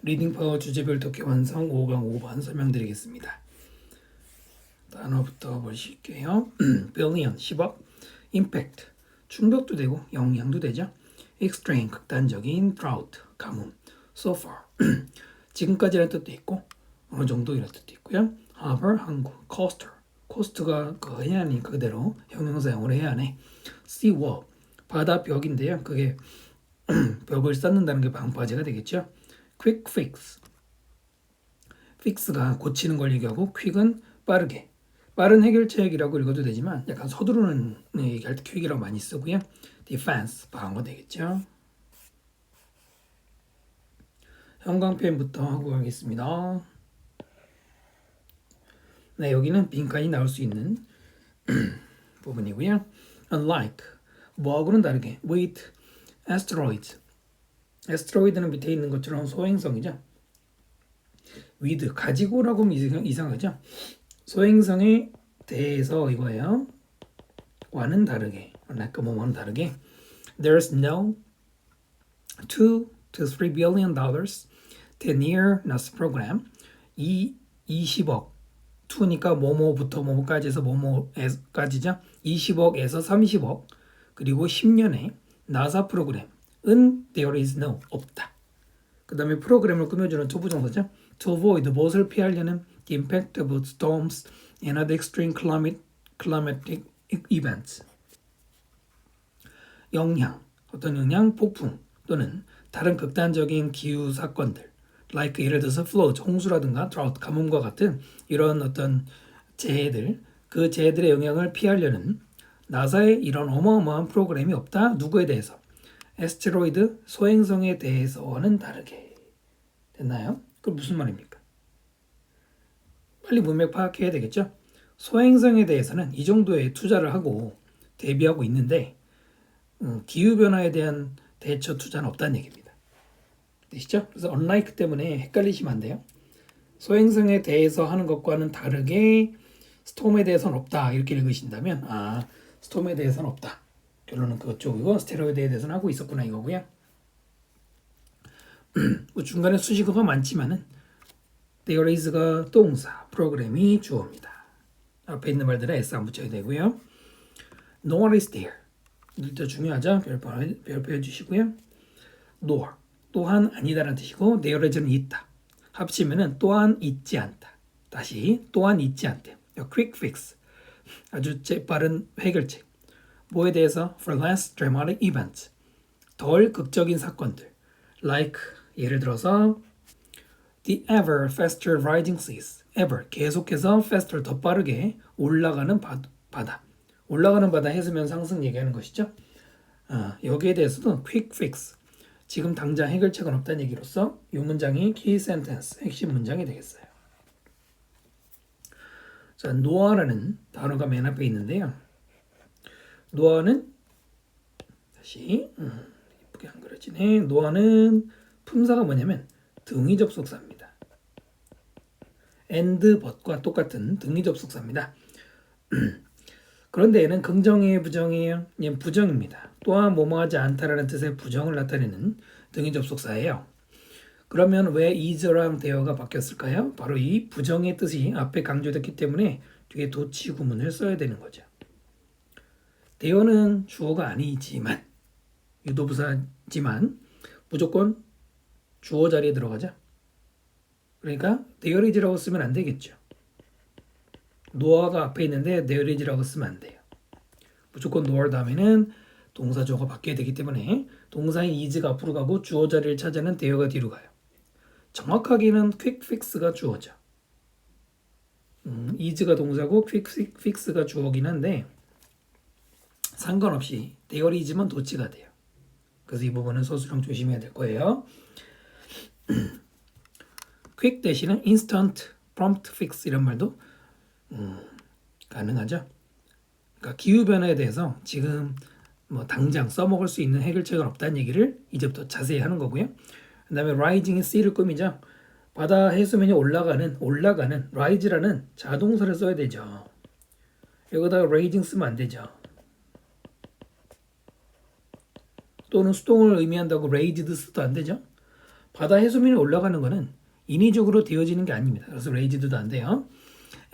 리딩 파워 주제별 독해 완성 5강 5번 설명드리겠습니다. 단어부터 보실게요. billion 10억, impact 충격도 되고 영향도 되죠. extreme 극단적인, drought 가뭄, so far 지금까지라는 뜻도 있고 어느 정도 이런 뜻도 있고요. harbor 항구, coaster 코스트가 그 해안이 그대로 형용사형으로 해안에 sea wall 바다벽인데요. 그게 벽을 쌓는다는 게 방파제가 되겠죠. quick fix fix가 고치는 걸 얘기하고 quick은 빠르게 빠른 해결책이라고 읽어도 되지만 약간 서두르는 얘기할 때 quick이라고 많이 쓰고요. defense 방어 되겠죠. 형광펜부터 하고 가겠습니다. 네, 여기는 빈칸이 나올 수 있는 부분이고요. unlike 뭐하고는 다르게 with asteroids asteroid는 밑에 있는 것처럼 소행성이죠. with 가지고라고 하면 이상하죠. 소행성에 대해서 이거예요. 와는 다르게 unlike 뭐와는 다르게 there's no 2 to 3 billion dollars 10-year NASA program 이 20억 2니까 뭐뭐부터 뭐뭐까지 해서 뭐뭐까지죠. 20억에서 30억 그리고 10년의 나사 프로그램은 there is no 없다. 그 다음에 프로그램을 꾸며주는 투부정사죠. to avoid 무엇을 피하려는 the impact of storms and other extreme climatic events 영향 어떤 영향 폭풍 또는 다른 극단적인 기후 사건들 like 예를 들어서 flood 홍수라든가 drought 가뭄과 같은 이런 어떤 재해들 그 재해들의 영향을 피하려는 나사의 이런 어마어마한 프로그램이 없다. 누구에 대해서? 에스테로이드 소행성에 대해서는 다르게 됐나요? 그럼 무슨 말입니까? 빨리 문맥 파악해야 되겠죠? 소행성에 대해서는 이 정도의 투자를 하고 대비하고 있는데 기후변화에 대한 대처 투자는 없다는 얘기입니다. 되시죠? 그래서 unlike 때문에 헷갈리시면 안 돼요. 소행성에 대해서 하는 것과는 다르게 스톰에 대해서는 없다 이렇게 읽으신다면 스톰에 대해서는 없다. 결론은 그쪽이고 스테로이드에 대해서는 하고 있었구나 이거고요. 뭐 중간에 수식어가 많지만은 there is가 동사, 프로그램이 주어입니다. 앞에 있는 말들은 s 안 붙여야 되고요. nor is there 일단 중요하죠. 별표 해주시고요. nor 또한 아니다라는 뜻이고 there is는 있다. 합치면은 또한 있지 않다. 다시 또한 있지 않대. quick fix 아주 재빠른 해결책. 뭐에 대해서? for less dramatic events 덜 극적인 사건들 like 예를 들어서 the ever faster rising seas ever 계속해서 faster 더 빠르게 올라가는 바다 올라가는 바다 해수면 상승 얘기하는 것이죠. 여기에 대해서도 quick fix 지금 당장 해결책은 없다는 얘기로서 이 문장이 key sentence 핵심 문장이 되겠어요. 자, noah라는 단어가 맨 앞에 있는데요. 노아는 다시 이쁘게 안 그려지네. 노아는 품사가 뭐냐면 등위 접속사입니다. and but과 똑같은 등위 접속사입니다. 그런데 얘는 긍정이에요, 부정이에요? 얘는 부정입니다. 또한 뭐뭐하지 않다라는 뜻의 부정을 나타내는 등위 접속사예요. 그러면 왜 is랑 there가 바뀌었을까요? 바로 이 부정의 뜻이 앞에 강조됐기 때문에 뒤에 도치 구문을 써야 되는 거죠. there는 주어가 아니지만 유도부사지만 무조건 주어 자리에 들어가죠. 그러니까 there is라고 쓰면 안 되겠죠. 노아가 앞에 있는데 there is라고 쓰면 안 돼요. 무조건 nor 다음에는 동사 주어가 바뀌어야 되기 때문에 동사인 is가 앞으로 가고 주어 자리를 차지하는 there가 뒤로 가요. 정확하게는 quick fix가 주어죠. is가 동사고 quick fix가 주어긴 한데 상관없이 there is면 도치가 돼요. 그래서 이 부분은 서술형 조심해야 될 거예요. quick 대신에 instant, prompt fix 이런 말도 가능하죠. 그러니까 기후변화에 대해서 지금 뭐 당장 써먹을 수 있는 해결책은 없다는 얘기를 이제부터 자세히 하는 거고요. 그 다음에 rising sea를 꾸미죠. 바다 해수면이 올라가는 rise라는 자동사를 써야 되죠. 여기다가 rising 쓰면 안 되죠. 또는 수동을 의미한다고 raised 써도 안 되죠. 바다 해수면이 올라가는 거는 인위적으로 되어지는 게 아닙니다. 그래서 raised도 안 돼요.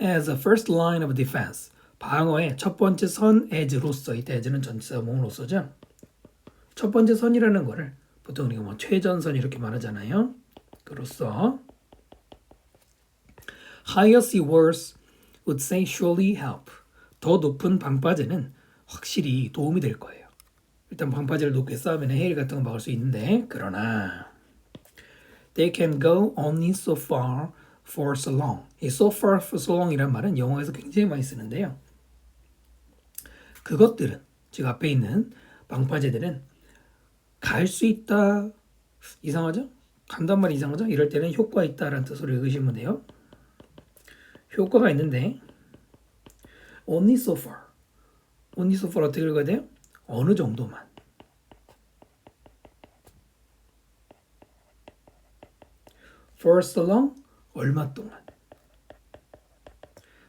As a first line of defense. 방어의 첫 번째 선 as로서, 이때 as는 전치사 몸으로서죠. 첫 번째 선이라는 거를 보통 우리가 뭐 최전선 이렇게 말하잖아요. 그로써 higher seaworth would say surely help. 더 높은 방파제는 확실히 도움이 될 거예요. 일단 방파제를 높게 쌓으면 해일 같은 거 막을 수 있는데, 그러나 they can go only so far for so long. 이 so far for so long 이란 말은 영어에서 굉장히 많이 쓰는데요. 그것들은, 즉 앞에 있는 방파제들은 갈 수 있다. 이상하죠? 간단 말이 이상하죠? 이럴 때는 효과 있다라는 뜻으로 읽으시면 돼요. 효과가 있는데 only so far. only so far 어떻게 읽어야 돼요? 어느 정도만. for so long 얼마 동안.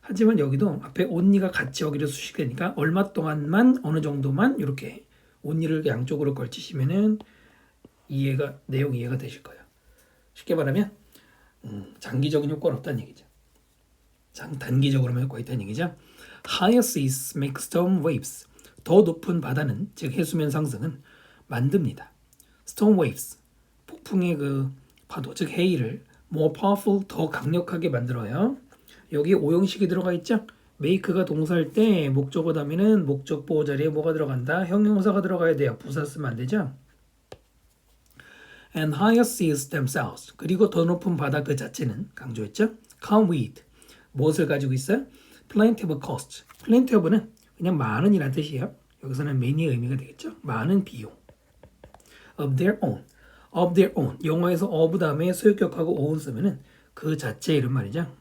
하지만 여기도 앞에 only가 같이 여기를 수식되니까 얼마 동안만, 어느 정도만, 이렇게 only를 양쪽으로 걸치시면은 내용 이해가 되실 거예요. 쉽게 말하면 장기적인 효과는 없다는 얘기죠. 단기적으로만 효과가 있다는 얘기죠. Higher seas make storm waves. 더 높은 바다는, 즉 해수면 상승은 만듭니다. Storm waves, 폭풍의 그 파도, 즉 해일을 more powerful, 더 강력하게 만들어요. 여기 오형식이 들어가 있죠. make가 동사일 때 목적어 다음에는 목적 보호 자리에 뭐가 들어간다? 형용사가 들어가야 돼요. 부사 쓰면 안 되죠. And higher seas themselves. 그리고 더 높은 바다 그 자체는, 강조했죠. come with. 무엇을 가지고 있어요? plenty of cost. plenty of는 그냥 많은이란 뜻이에요. 여기서는 many의 의미가 되겠죠. 많은 비용. of their own. of their own. 영어에서 of 다음에 소유격하고 own 쓰면은 그 자체 이런 말이죠.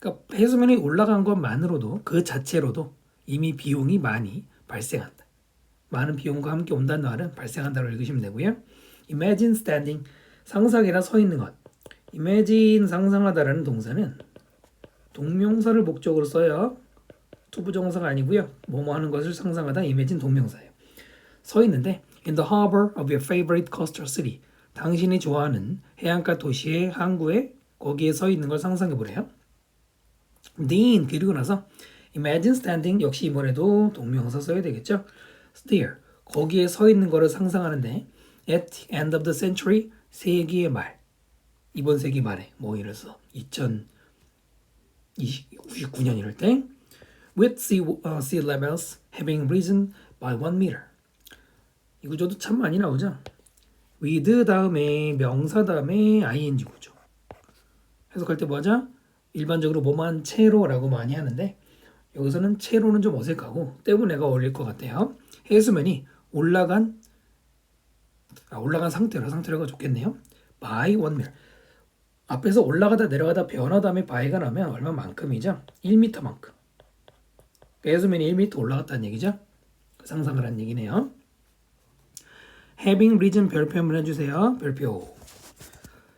그러니까 해수면이 올라간 것만으로도, 그 자체로도 이미 비용이 많이 발생한다. 많은 비용과 함께 온다는 말은 발생한다고 읽으시면 되고요. imagine standing. 상상이라 서 있는 것. imagine 상상하다라는 동사는 동명사를 목적으로 써요. 투부정사가 아니고요. 뭐뭐 하는 것을 상상하다, imagine 동명사예요. 서 있는데 in the harbor of your favorite coastal city. 당신이 좋아하는 해안가 도시의 항구에, 거기에 서 있는 걸 상상해 보래요. then 그리고 나서 imagine standing, 역시 이번에도 동명사 써야 되겠죠. there 거기에 서 있는 거를 상상하는데 at the end of the century, 세기의 말, 이번 세기 말에, 뭐 예를 들어서 2099년 이럴 때 with sea levels having risen by 1 meter. 이 구조도 참 많이 나오죠. with 다음에 명사 다음에 ing 구조. 해석할 때 뭐하죠? 일반적으로 뭐만 채로라고 많이 하는데 여기서는 채로는 좀 어색하고 때문에가 어울릴 것 같아요. 해수면이 올라간 상태로가 좋겠네요. by 1 meter. 앞에서 올라가다 내려가다 변화 다음에 by가 나면 얼마만큼이죠? 1m만큼. 해수면이 1m 올라갔다는 얘기죠. 상상을 한 얘기네요. having risen 별표 한번 해주세요. 별표.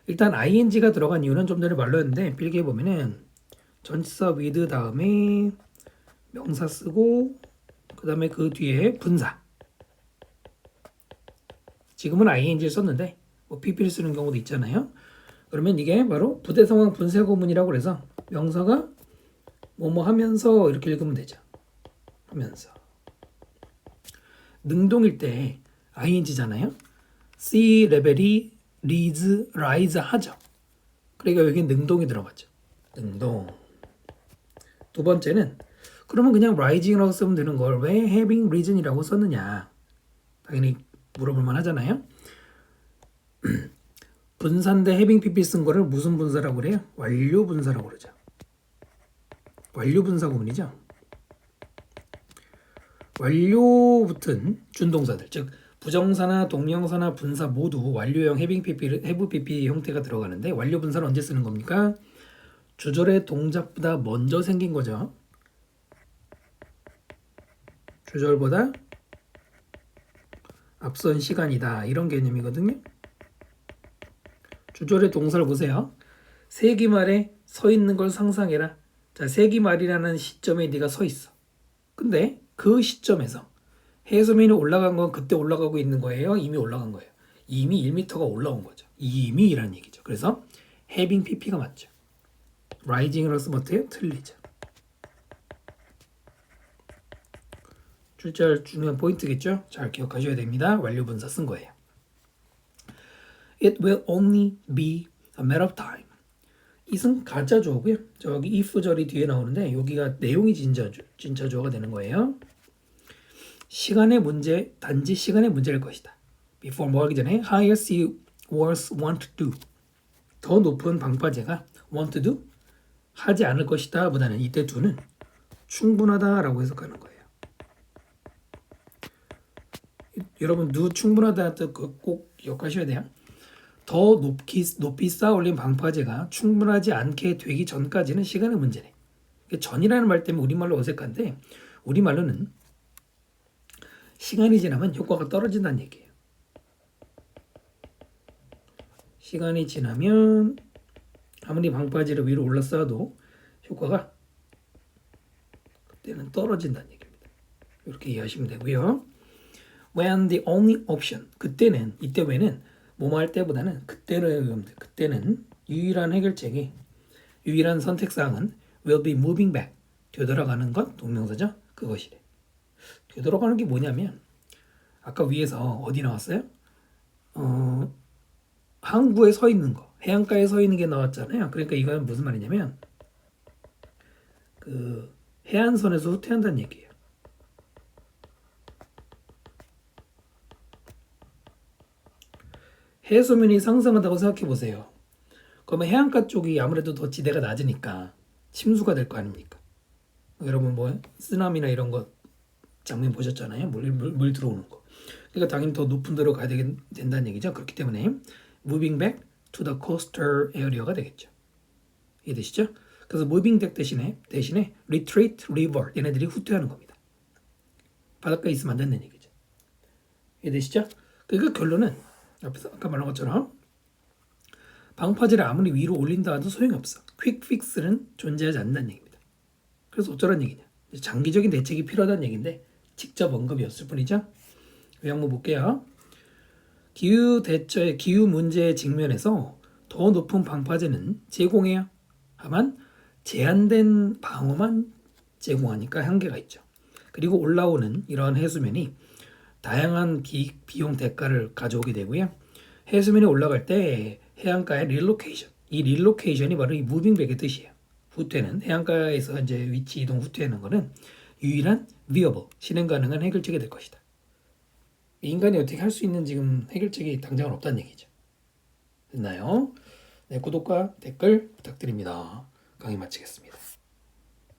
일단 ing가 들어간 이유는 좀 전에 말했는데 필기해 보면은 전치사 with 다음에 명사 쓰고 그 다음에 그 뒤에 분사. 지금은 ing를 썼는데 뭐 pp를 쓰는 경우도 있잖아요. 그러면 이게 바로 부대 상황 분사 구문이라고 그래서 명사가 뭐뭐 하면서 이렇게 읽으면 되죠. 하면서. 능동일 때 ing잖아요. sea 레벨이 rise 하죠. 그러니까 여기 능동이 들어갔죠. 능동. 두 번째는 그러면 그냥 rising이라고 쓰면 되는 걸 왜 having reason이라고 썼느냐. 당연히 물어볼 만 하잖아요. 분사인데 having pp 쓴 거를 무슨 분사라고 그래요? 완료 분사라고 그러죠. 완료 분사 구문이죠. 완료 붙은 준동사들, 즉 부정사나 동명사나 분사 모두 완료형 have pp 형태가 들어가는데 완료 분사는 언제 쓰는 겁니까? 주절의 동작보다 먼저 생긴 거죠. 주절보다 앞선 시간이다, 이런 개념이거든요. 주절의 동사를 보세요. 세기말에 서 있는 걸 상상해라. 자, 세기말이라는 시점에 네가 서 있어. 근데 그 시점에서 해수면이 올라간 건 그때 올라가고 있는 거예요? 이미 올라간 거예요? 이미 1m가 올라온 거죠. 이미라는 얘기죠. 그래서 having pp가 맞죠. rising으로서 못해요? 틀리죠. 출제할 중요한 포인트겠죠? 잘 기억하셔야 됩니다. 완료분사 쓴 거예요. It will only be a matter of time. it은 가짜 주어고요. 저기 if 절이 뒤에 나오는데 여기가 내용이 진짜 주어가 되는 거예요. 시간의 문제, 단지 시간의 문제일 것이다. before 뭐 하기 전에 higher seaworth want to do. 더 높은 방파제가 want to do? 하지 않을 것이다 보다는 이때 do는 충분하다라고 해석하는 거예요. 여러분 do 충분하다 뜻 꼭 기억하셔야 돼요. 더 높이 쌓아 올린 방파제가 충분하지 않게 되기 전까지는 시간의 문제네. 전이라는 말 때문에 우리말로 어색한데 우리말로는 시간이 지나면 효과가 떨어진다는 얘기예요. 시간이 지나면 아무리 방파제를 위로 올라싸도 효과가 그때는 떨어진다는 얘기입니다. 이렇게 이해하시면 되고요. When the only option, 그때는 이때 외에는 뭐뭐 할 때보다는 그때는 유일한 해결책이 유일한 선택사항은 will be moving back, 되돌아가는 것 동명사죠. 그것이래. 되돌아가는 게 뭐냐면 아까 위에서 어디 나왔어요? 항구에 서 있는 거, 해안가에 서 있는 게 나왔잖아요. 그러니까 이건 무슨 말이냐면 그 해안선에서 후퇴한다는 얘기예요. 해수면이 상승한다고 생각해 보세요. 그러면 해안가 쪽이 아무래도 더 지대가 낮으니까 침수가 될 거 아닙니까? 여러분 뭐 쓰나미나 이런 거 장면 보셨잖아요. 물 들어오는 거. 그러니까 당연히 더 높은 데로 가야 된다는 얘기죠. 그렇기 때문에 moving back to the coastal area가 되겠죠. 이해되시죠? 그래서 moving back 대신에 retreat, revert 얘네들이 후퇴하는 겁니다. 바닷가에 있으면 안 된다는 얘기죠. 이해되시죠? 그러니까 결론은 앞에서 아까 말한 것처럼 방파제를 아무리 위로 올린다 해도 소용이 없어. 퀵 픽스는 존재하지 않는다는 얘기입니다. 그래서 어쩌라는 얘기냐? 장기적인 대책이 필요하다는 얘기인데 직접 언급이었을 뿐이죠. 요약 한번 볼게요. 기후 문제의 직면에서 더 높은 방파제는 제공해야 하만 제한된 방어만 제공하니까 한계가 있죠. 그리고 올라오는 이러한 해수면이 다양한 비용 대가를 가져오게 되고요. 해수면이 올라갈 때 해안가의 릴로케이션, 이 릴로케이션이 바로 이 무빙백의 뜻이에요. 후퇴는 해안가에서 이제 위치 이동 후퇴하는 거는 유일한 viable, 실행 가능한 해결책이 될 것이다. 인간이 어떻게 할 수 있는 지금 해결책이 당장은 없다는 얘기죠. 됐나요? 네, 구독과 댓글 부탁드립니다. 강의 마치겠습니다.